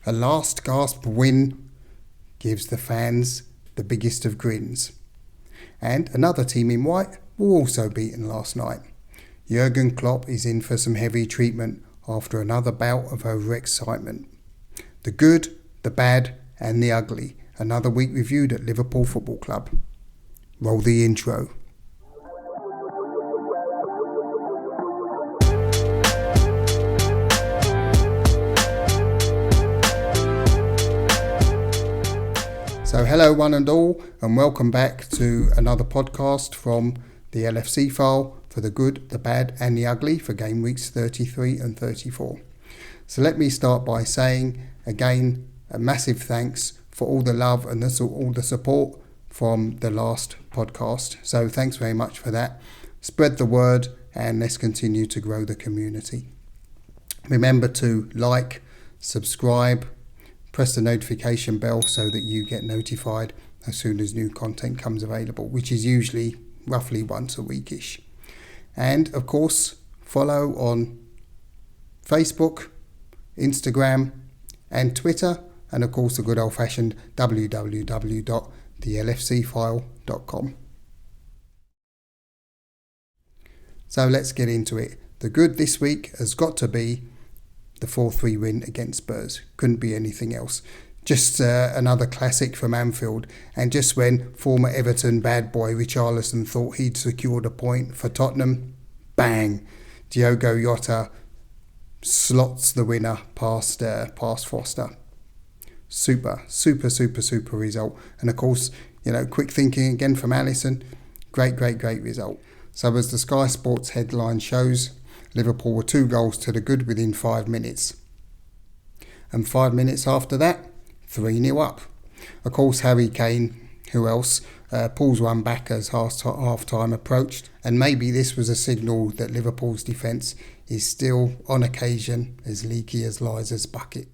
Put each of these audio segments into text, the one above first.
A last gasp win gives the fans the biggest of grins. And another team in white were also beaten last night. Jurgen Klopp is in for some heavy treatment after another bout of overexcitement. The good, the bad and the ugly. Another week reviewed at Liverpool Football Club. Roll the intro. So hello one and all, and welcome back to another podcast from the LFC file for the good, the bad and the ugly for Gameweeks 33 and 34. So let me start by saying again a massive thanks for all the love and all the support from the last podcast. So thanks very much for that. Spread the word and let's continue to grow the community. Remember to like, subscribe, press the notification bell so that you get notified as soon as new content comes available, which is usually roughly once a weekish. And of course, follow on Facebook, Instagram and Twitter, and of course the good old-fashioned www.thelfcfile.com. So let's get into it. The good this week has got to be the 4-3 win against Spurs. Couldn't be anything else. Just another classic from Anfield. And just when former Everton bad boy Richarlison thought he'd secured a point for Tottenham, bang! Diogo Jota slots the winner past Foster. Super result. And of course, quick thinking again from Alisson. Great result. So as the Sky Sports headline shows, Liverpool were 2 goals to the good within 5 minutes. And 5 minutes after that, 3-0 up. Of course, Harry Kane, who else, pulls one back as half-time approached. And maybe this was a signal that Liverpool's defence is still, on occasion, as leaky as Liza's bucket.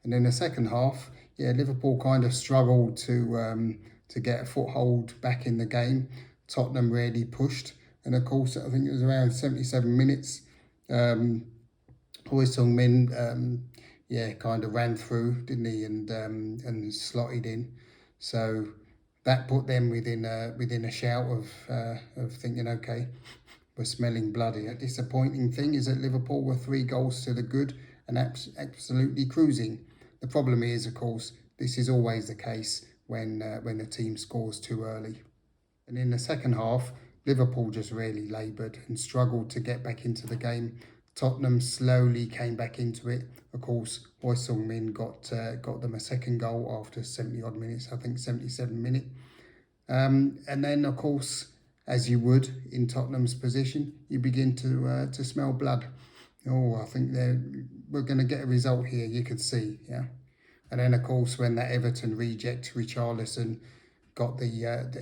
And in the second half, Liverpool kind of struggled to get a foothold back in the game. Tottenham really pushed. And of course, I think it was around 77 minutes. Hoi Sung-min, kind of ran through, didn't he, and slotted in. So that put them within a shout of thinking, okay, we're smelling bloody. A disappointing thing is that Liverpool were 3 goals to the good and absolutely cruising. The problem is, of course, this is always the case when a team scores too early. And in the second half, Liverpool just really laboured and struggled to get back into the game. Tottenham slowly came back into it. Of course, Hoi Sung-min got them a second goal after 70-odd minutes, I think 77 minutes. And then, of course, as you would in Tottenham's position, you begin to smell blood. Oh, I think we're going to get a result here, you could see, yeah. And then, of course, when that Everton reject, Richarlison, got the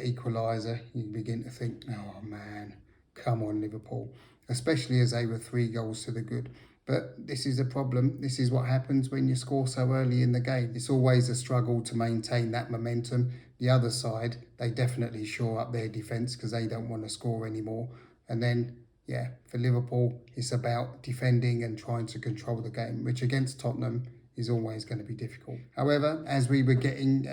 equaliser, you begin to think, oh man, come on Liverpool, especially as they were 3 goals to the good. But this is a problem. This is what happens when you score so early in the game. It's always a struggle to maintain that momentum. The other side, they definitely shore up their defence because they don't want to score anymore. And then, for Liverpool, it's about defending and trying to control the game, which against Tottenham is always going to be difficult. However, as we were getting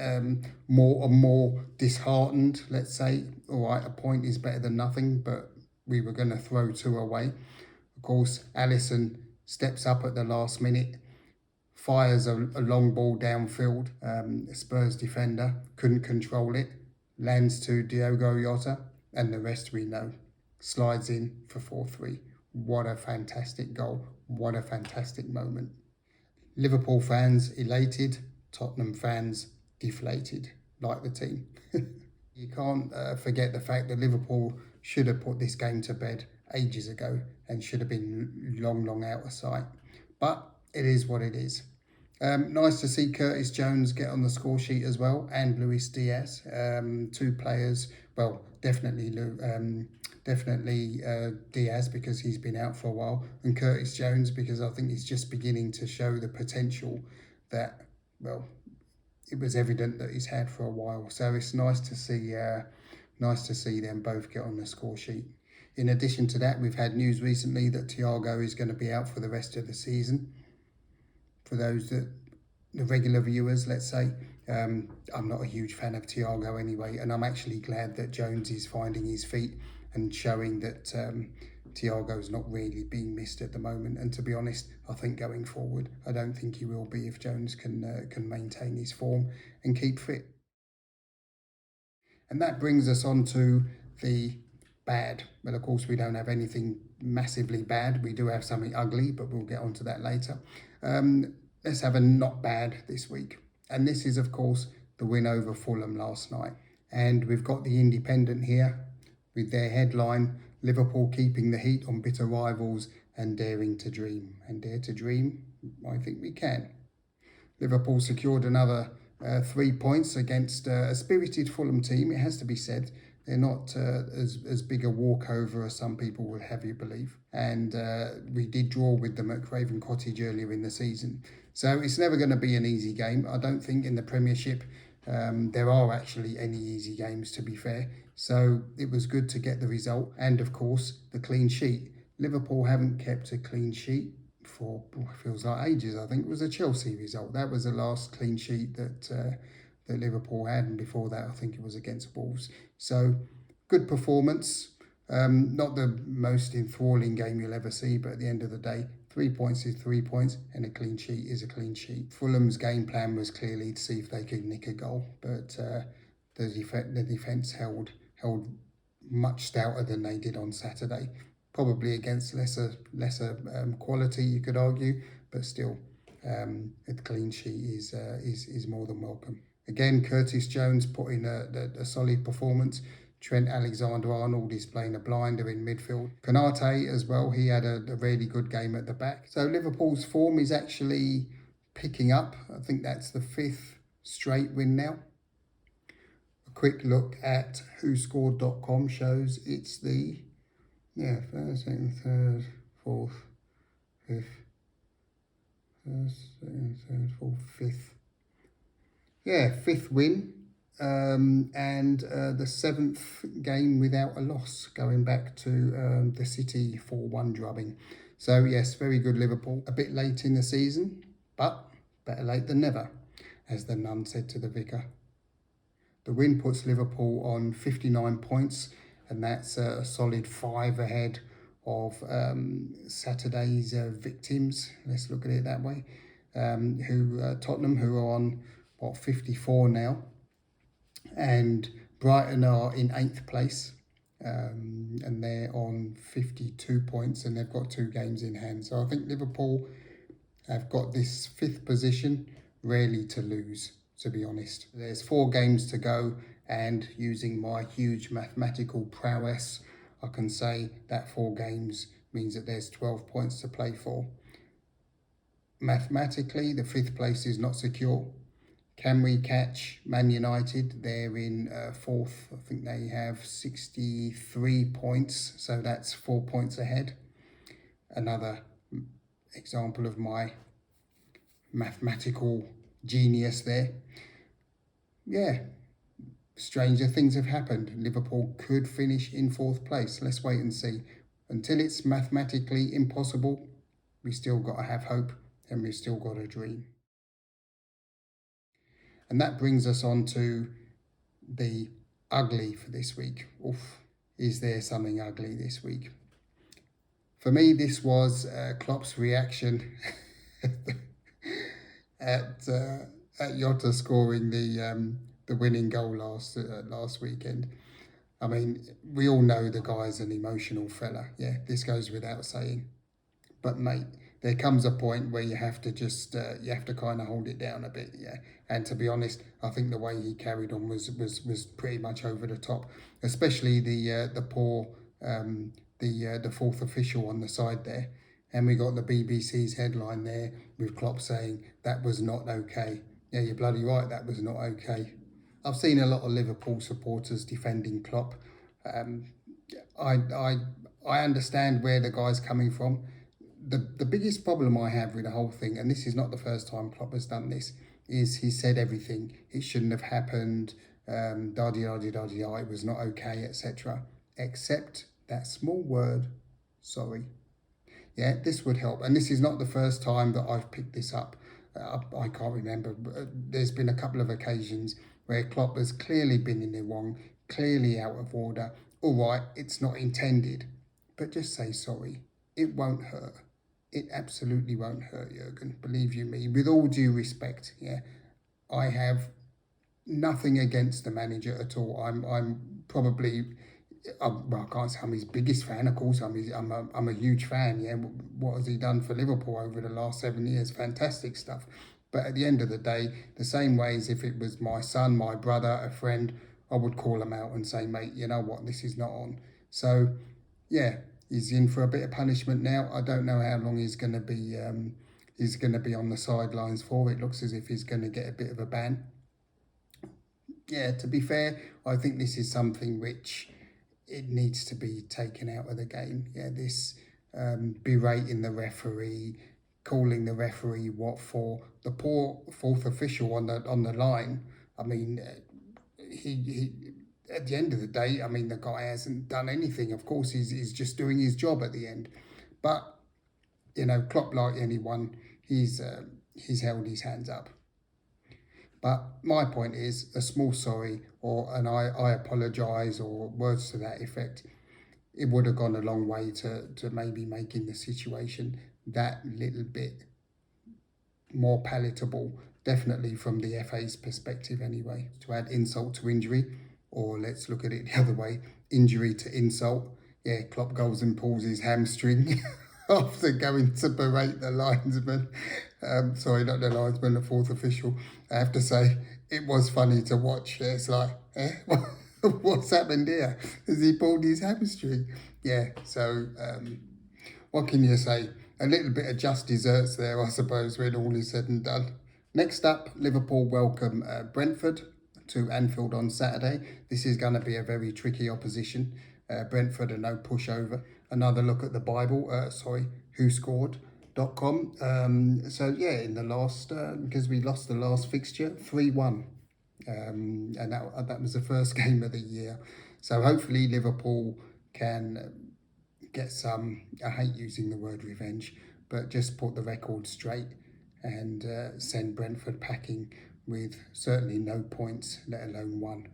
more and more disheartened, let's say, all right, a point is better than nothing, but we were going to throw 2 away. Of course, Alisson steps up at the last minute, fires a long ball downfield. Spurs defender couldn't control it, lands to Diogo Jota, and the rest we know. Slides in for 4-3. What a fantastic goal. What a fantastic moment. Liverpool fans elated, Tottenham fans deflated, like the team. You can't forget the fact that Liverpool should have put this game to bed ages ago and should have been long out of sight. But it is what it is. Nice to see Curtis Jones get on the score sheet as well, and Luis Diaz. 2 players, well, definitely Diaz because he's been out for a while, and Curtis Jones because I think he's just beginning to show the potential that, well, it was evident that he's had for a while. So it's nice to see them both get on the score sheet. In addition to that, we've had news recently that Thiago is going to be out for the rest of the season. For those that the regular viewers, let's say. I'm not a huge fan of Thiago anyway, and I'm actually glad that Jones is finding his feet and showing that Thiago's not really being missed at the moment. And to be honest, I think going forward, I don't think he will be if Jones can maintain his form and keep fit. And that brings us on to the bad. Well, of course, we don't have anything massively bad. We do have something ugly, but we'll get onto that later. Let's have a not bad this week. And this is, of course, the win over Fulham last night. And we've got the Independent here with their headline, Liverpool keeping the heat on bitter rivals and daring to dream. And dare to dream? I think we can. Liverpool secured another 3 points against a spirited Fulham team, it has to be said. They're not as big a walkover as some people would have you believe. And we did draw with them at Craven Cottage earlier in the season. So it's never going to be an easy game. I don't think in the Premiership there are actually any easy games, to be fair. So it was good to get the result. And of course, the clean sheet. Liverpool haven't kept a clean sheet for feels like ages. I think it was a Chelsea result. That was the last clean sheet that Liverpool had, and before that I think it was against Wolves. So good performance. Not the most enthralling game you'll ever see, but at the end of the day, 3 points is 3 points and a clean sheet is a clean sheet. Fulham's game plan was clearly to see if they could nick a goal, but the defence held much stouter than they did on Saturday. Probably against lesser quality, you could argue, but still, a clean sheet is more than welcome. Again, Curtis Jones put in a solid performance. Trent Alexander-Arnold is playing a blinder in midfield. Konate as well, he had a really good game at the back. So Liverpool's form is actually picking up. I think that's the 5th straight win now. A quick look at whoscored.com shows it's the first, second, third, fourth, fifth. First, second, third, fourth, fifth. 5th win. And the 7th game without a loss, going back to the City 4-1 drubbing. So yes, very good Liverpool. A bit late in the season, but better late than never, as the nun said to the vicar. The win puts Liverpool on 59 points, and that's a solid 5 ahead of Saturday's victims. Let's look at it that way. Tottenham, who are on 54 now, and Brighton are in 8th place, and they're on 52 points, and they've got 2 games in hand. So I think Liverpool have got this 5th position really to lose, to be honest. There's 4 games to go, and using my huge mathematical prowess, I can say that 4 games means that there's 12 points to play for. Mathematically, the 5th place is not secure. Can we catch Man United? They're in 4th. I think they have 63 points, so that's 4 points ahead. Another example of my mathematical genius there. Stranger things have happened. Liverpool could finish in 4th place. Let's wait and see. Until it's mathematically impossible, we still got to have hope, and we've still got a dream. And that brings us on to the ugly for this week. Is there something ugly this week? For me, this was Klopp's reaction at Jota scoring the winning goal last weekend. I mean, we all know the guy's an emotional fella. Yeah, this goes without saying. But mate, there comes a point where you have to just you have to kind of hold it down a bit, yeah. And to be honest, I think the way he carried on was pretty much over the top, especially the poor the 4th official on the side there. And we got the BBC's headline there with Klopp saying that was not okay. Yeah, you're bloody right, that was not okay. I've seen a lot of Liverpool supporters defending Klopp. I understand where the guy's coming from. The biggest problem I have with the whole thing, and this is not the first time Klopp has done this, is he said everything. It shouldn't have happened, it was not okay, etc. Except that small word, sorry. Yeah, this would help. And this is not the first time that I've picked this up. I can't remember. But there's been a couple of occasions where Klopp has clearly been in the wrong, clearly out of order. All right, it's not intended, but just say sorry. It won't hurt. It absolutely won't hurt, Jurgen. Believe you me. With all due respect, yeah, I have nothing against the manager at all. I'm probably well, I can't say I'm his biggest fan. Of course, I'm a huge fan. Yeah, what has he done for Liverpool over the last 7 years? Fantastic stuff. But at the end of the day, the same way as if it was my son, my brother, a friend, I would call him out and say, mate, you know what, this is not on. So, yeah, he's in for a bit of punishment now. I don't know how long he's going to be. He's going to be on the sidelines for. It looks as if he's going to get a bit of a ban. Yeah, to be fair, I think this is something which it needs to be taken out of the game. Yeah, this berating the referee, calling the referee what for, the poor fourth official on the line. I mean, he at the end of the day, I mean, the guy hasn't done anything. Of course, he's just doing his job at the end. But you know, Klopp, like anyone, he's held his hands up. But my point is, a small sorry or an I apologise or words to that effect, it would have gone a long way to maybe making the situation that little bit more palatable, definitely from the FA's perspective anyway. To add insult to injury, or let's look at it the other way, injury to insult. Yeah, Klopp goes and pulls his hamstring after going to berate the linesman. Sorry, not the linesman, the fourth official. I have to say, it was funny to watch. It's like, what's happened here? Has he pulled his hamstring? Yeah, so what can you say? A little bit of just desserts there, I suppose, when all is said and done. Next up, Liverpool welcome Brentford to Anfield on Saturday. This is going to be a very tricky opposition. Brentford are no pushover. Another look at the Bible, whoscored.com. So yeah, in the last, because we lost the last fixture, 3-1. And that was the first game of the year. So hopefully Liverpool can get some, I hate using the word revenge, but just put the record straight and send Brentford packing with certainly no points, let alone one.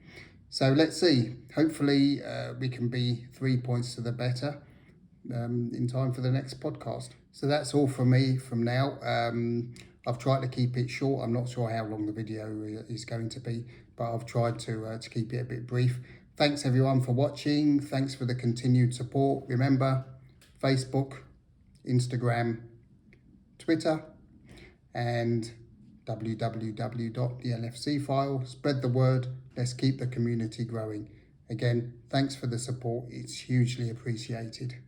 So let's see. Hopefully we can be 3 points to the better in time for the next podcast. So that's all from me from now. I've tried to keep it short. I'm not sure how long the video is going to be, but I've tried to keep it a bit brief. Thanks everyone for watching. Thanks for the continued support. Remember, Facebook, Instagram, Twitter, and www.the LFC Spread the word. Let's keep the community growing. Again, thanks for the support. It's hugely appreciated.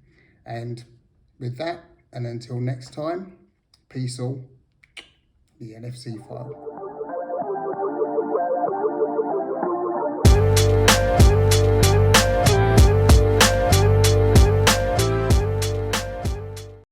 And with that, and until next time, peace all. The LFC file.